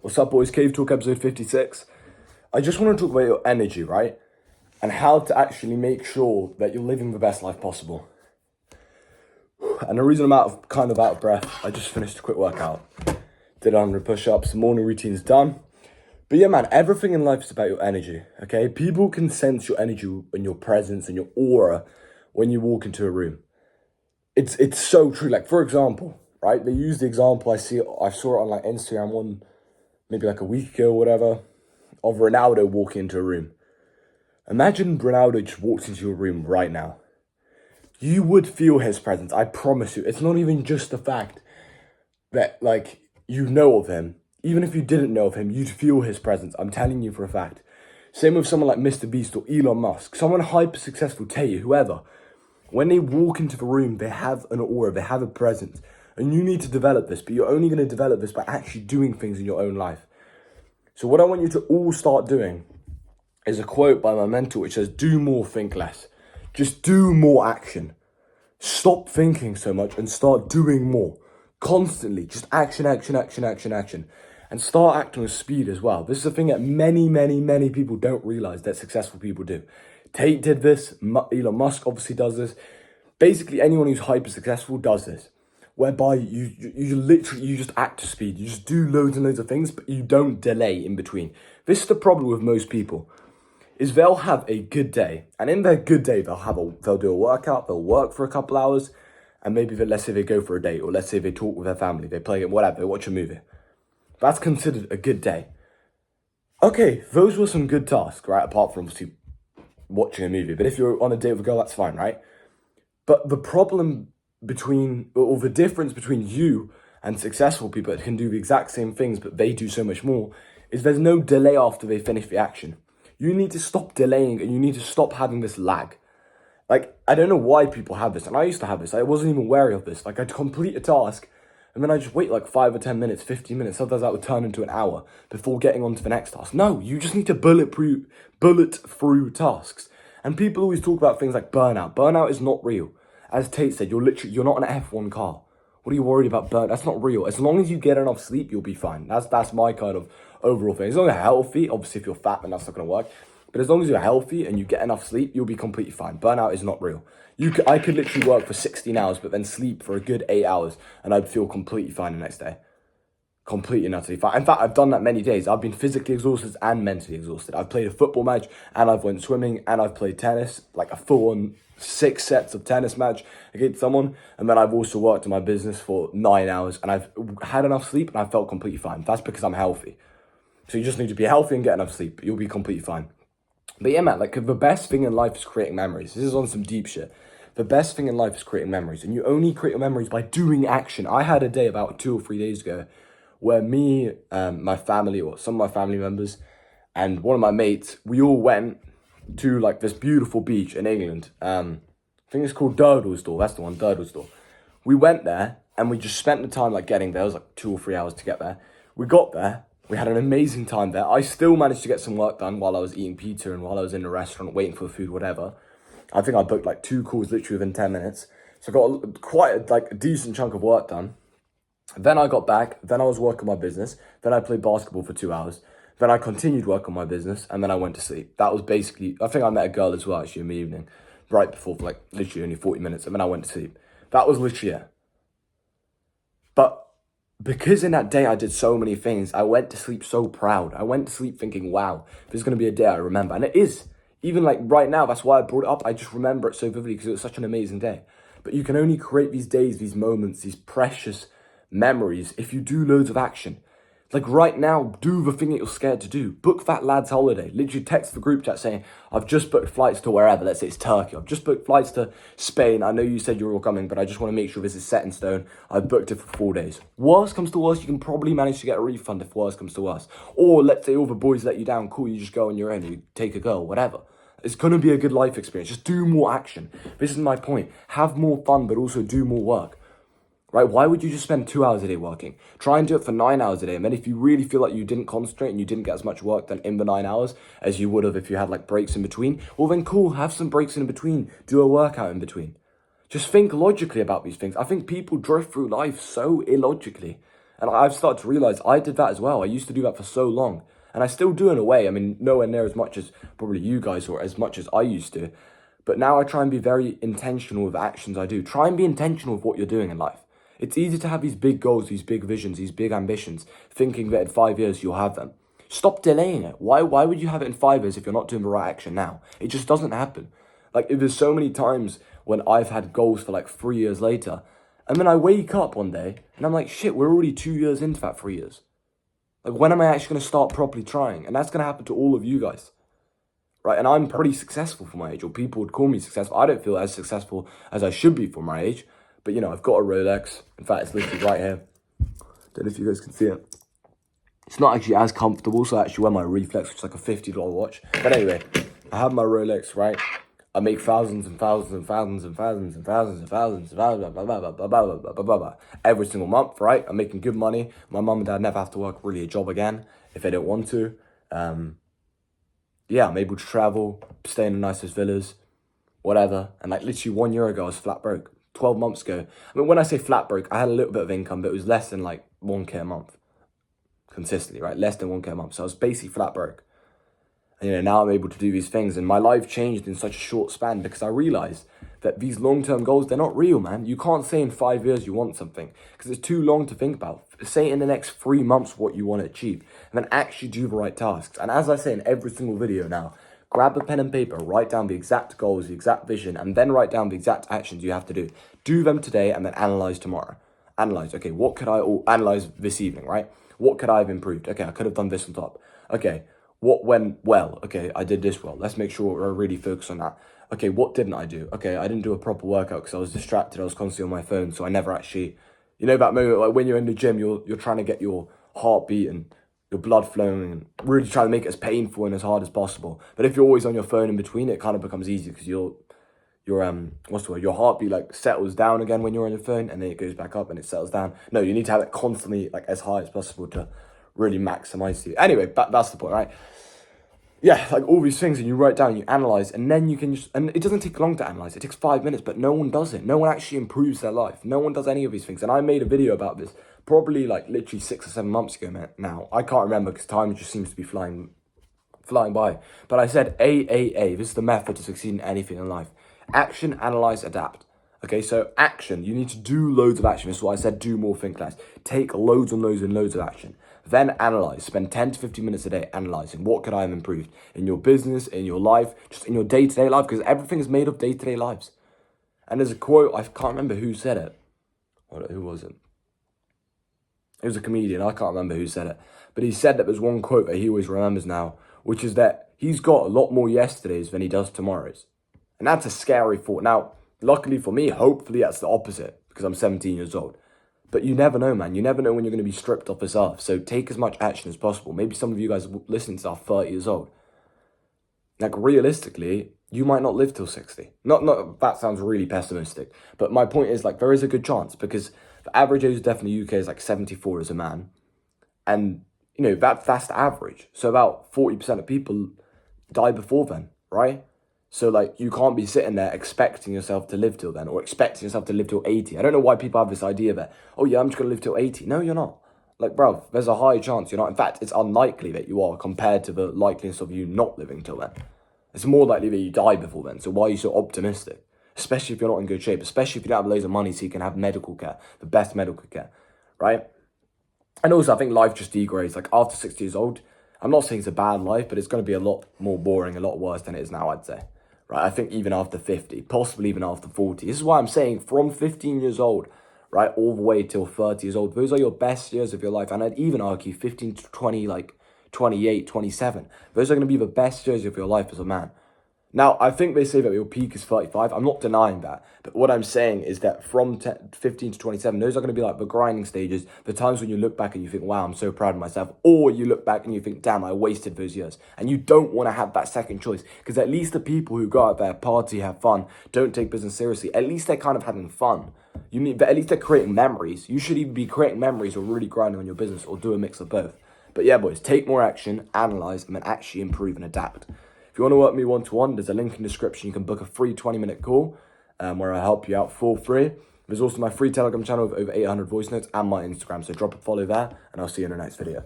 What's up, boys? Cave Talk episode 56. I just want to talk about your energy, right? And how to actually make sure that you're living the best life possible. And the reason I'm out of breath, I just finished a quick workout. Did 100 push-ups, morning routine's done. But yeah, man, everything in life is about your energy, okay? People can sense your energy and your presence and your aura when you walk into a room. It's so true. Like, for example, right? They use the example, I saw it on like Instagram one, maybe like a week ago or whatever, of Ronaldo walking into a room. Imagine Ronaldo just walked into your room right now. You would feel his presence, I promise you. It's not even just the fact that, like, you know of him. Even if you didn't know of him, you'd feel his presence. I'm telling you for a fact. Same with someone like Mr. Beast or Elon Musk. Someone hyper successful, Tay, whoever. When they walk into the room, they have an aura, they have a presence. And you need to develop this, but you're only going to develop this by actually doing things in your own life. So what I want you to all start doing is a quote by my mentor which says, do more, think less. Just do more action. Stop thinking so much and start doing more. Constantly, just action. And start acting with speed as well. This is a thing that many people don't realize that successful people do. Tate did this, Elon Musk obviously does this. Basically, anyone who's hyper successful does this. Whereby you just act to speed. You just do loads and loads of things, but you don't delay in between. This is the problem with most people, is they'll have a good day. And in their good day, they'll do a workout, they'll work for a couple hours, and maybe let's say they go for a date, or let's say they talk with their family, they play it, whatever, they watch a movie. That's considered a good day. Okay, those were some good tasks, right? Apart from obviously watching a movie. But if you're on a date with a girl, that's fine, right? But the difference between you and successful people that can do the exact same things, but they do so much more, is there's no delay after they finish the action. You need to stop delaying and you need to stop having this lag. Like, I don't know why people have this, and I used to have this. I wasn't even wary of this. Like, I'd complete a task, and then I'd just wait like 5 or 10 minutes, 15 minutes. Sometimes that would turn into an hour before getting on to the next task. No, you just need to bullet through tasks. And people always talk about things like burnout. Burnout is not real. As Tate said, you're not an F1 car. What are you worried about burnout? That's not real. As long as you get enough sleep, you'll be fine. That's my kind of overall thing. As long as you're healthy, obviously if you're fat, then that's not going to work. But as long as you're healthy and you get enough sleep, you'll be completely fine. Burnout is not real. I could literally work for 16 hours, but then sleep for a good 8 hours, and I'd feel completely fine the next day. Completely and utterly fine. In fact, I've done that many days. I've been physically exhausted and mentally exhausted. I've played a football match, and I've went swimming, and I've played tennis, like a full-on 6 sets of tennis match against someone. And then I've also worked in my business for 9 hours, and I've had enough sleep, and I felt completely fine. That's because I'm healthy. So you just need to be healthy and get enough sleep. You'll be completely fine. But yeah, man, like the best thing in life is creating memories. This is on some deep shit. The best thing in life is creating memories. And you only create your memories by doing action. I had a day about 2 or 3 days ago where me, my family, or some of my family members, and one of my mates, we all went to like this beautiful beach in England. I think it's called Durdlestor. That's the one, Durdlestor. We went there and we just spent the time like getting there. It was like 2 or 3 hours to get there. We got there. We had an amazing time there. I still managed to get some work done while I was eating pizza and while I was in the restaurant waiting for the food, whatever. I think I booked like 2 calls literally within 10 minutes. So I got quite a decent chunk of work done. Then I got back. Then I was working my business. Then I played basketball for 2 hours. Then I continued working my business. And then I went to sleep. That was basically, I think I met a girl as well actually in the evening. Right before, for like literally only 40 minutes. And then I went to sleep. That was literally it. But because in that day I did so many things, I went to sleep so proud. I went to sleep thinking, wow, this is going to be a day I remember. And it is. Even like right now, that's why I brought it up. I just remember it so vividly because it was such an amazing day. But you can only create these days, these moments, these precious memories if you do loads of action. Like right now, do the thing that you're scared to do. Book that lad's holiday. Literally text the group chat saying, I've just booked flights to wherever. Let's say it's Turkey. I've just booked flights to Spain. I know you said you're all coming, but I just want to make sure this is set in stone. I've booked it for 4 days. Worst comes to worst, you can probably manage to get a refund if worst comes to worst. Or let's say all the boys let you down. Cool, you just go on your own. You take a girl, whatever. It's going to be a good life experience. Just do more action. This is my point. Have more fun, but also do more work. Right? Why would you just spend 2 hours a day working? Try and do it for 9 hours a day. And then if you really feel like you didn't concentrate and you didn't get as much work done in the 9 hours as you would have if you had like breaks in between, well then cool, have some breaks in between. Do a workout in between. Just think logically about these things. I think people drift through life so illogically. And I've started to realize I did that as well. I used to do that for so long. And I still do in a way. I mean, nowhere near as much as probably you guys or as much as I used to. But now I try and be very intentional with actions I do. Try and be intentional with what you're doing in life. It's easy to have these big goals, these big visions, these big ambitions, thinking that in 5 years you'll have them. Stop delaying it. Why would you have it in 5 years if you're not doing the right action now? It just doesn't happen. Like, there's so many times when I've had goals for like 3 years later, and then I wake up one day and I'm like, shit, we're already 2 years into that 3 years. Like, when am I actually going to start properly trying? And that's going to happen to all of you guys, right? And I'm pretty successful for my age, or people would call me successful. I don't feel as successful as I should be for my age, but you know, I've got a Rolex. In fact, it's literally right here. Don't know if you guys can see it. It's not actually as comfortable, so I actually wear my Reflex, which is like a $50 watch. But anyway, I have my Rolex, right? I make thousands and thousands and thousands and thousands and thousands and thousands and thousands, blah, blah, blah, blah, blah, blah, blah, blah, blah, every single month, right? I'm making good money. My mum and dad never have to work really a job again if they don't want to. Yeah, I'm able to travel, stay in the nicest villas, whatever. And like literally 1 year ago, I was flat broke. 12 months ago. I mean, when I say flat broke, I had a little bit of income, but it was less than like 1K a month. Consistently, right? Less than 1K a month. So I was basically flat broke. And, you know, now I'm able to do these things, and my life changed in such a short span because I realized that these long-term goals, they're not real, man. You can't say in 5 years you want something because it's too long to think about. Say in the next 3 months what you want to achieve, and then actually do the right tasks. And as I say in every single video now, grab a pen and paper, write down the exact goals, the exact vision, and then write down the exact actions you have to do. Do them today and then analyze tomorrow. Analyze, okay, what could I analyze this evening, right? What could I have improved? Okay, I could have done this on top. Okay, what went well? Okay, I did this well. Let's make sure we're really focused on that. Okay, what didn't I do? Okay, I didn't do a proper workout because I was distracted. I was constantly on my phone, so I never actually, you know, that moment like when you're in the gym, you're trying to get your heartbeat and your blood flowing and really trying to make it as painful and as hard as possible. But if you're always on your phone in between, it kind of becomes easy because your what's the word? Your heartbeat like settles down again when you're on your phone, and then it goes back up and it settles down. No, you need to have it constantly like as high as possible to really maximize it. Anyway, that's the point, right? Yeah, like all these things, and you write down, you analyze, and then you can just, and it doesn't take long to analyze. It takes 5 minutes, but no one does it. No one actually improves their life. No one does any of these things. And I made a video about this probably like literally 6 or 7 months ago, man. Now I can't remember because time just seems to be flying by. But I said AAA. This is the method to succeed in anything in life: action, analyze, adapt. Okay, so action, you need to do loads of action. This is why I said do more, think less. Take loads and loads and loads of action. Then analyze. Spend 10 to 15 minutes a day analyzing what could I have improved in your business, in your life, just in your day-to-day life, because everything is made of day-to-day lives. And there's a quote, I can't remember who said it. Who was it? It was a comedian, I can't remember who said it. But he said that there's one quote that he always remembers now, which is that he's got a lot more yesterdays than he does tomorrows. And that's a scary thought. Now, luckily for me, hopefully that's the opposite, because I'm 17 years old. But you never know, man. You never know when you're going to be stripped off this earth. So take as much action as possible. Maybe some of you guys listening to this are 30 years old. Like, realistically, you might not live till 60. Not that sounds really pessimistic. But my point is, like, there is a good chance. Because the average age of death in the UK is like 74 as a man. And, you know, that's the average. So about 40% of people die before then, right? So, like, you can't be sitting there expecting yourself to live till then, or expecting yourself to live till 80. I don't know why people have this idea that, oh yeah, I'm just going to live till 80. No, you're not. Like, bro, there's a high chance you're not. In fact, it's unlikely that you are compared to the likeliness of you not living till then. It's more likely that you die before then. So why are you so optimistic? Especially if you're not in good shape, especially if you don't have loads of money so you can have medical care, the best medical care, right? And also, I think life just degrades. Like, after 60 years old, I'm not saying it's a bad life, but it's going to be a lot more boring, a lot worse than it is now, I'd say. Right, I think even after 50, possibly even after 40. This is why I'm saying from 15 years old, right, all the way till 30 years old, those are your best years of your life. And I'd even argue 15 to 20, like 28, 27. Those are going to be the best years of your life as a man. Now, I think they say that your peak is 35. I'm not denying that. But what I'm saying is that from 15 to 27, those are going to be like the grinding stages, the times when you look back and you think, wow, I'm so proud of myself. Or you look back and you think, damn, I wasted those years. And you don't want to have that second choice. Because at least the people who go out there, party, have fun, don't take business seriously, at least they're kind of having fun. But at least they're creating memories. You should either be creating memories or really grinding on your business, or do a mix of both. But yeah, boys, take more action, analyze, and then actually improve and adapt. If you want to work with me one-to-one, there's a link in the description. You can book a free 20-minute call where I help you out for free. There's also my free Telegram channel with over 800 voice notes and my Instagram, so drop a follow there, and I'll see you in the next video.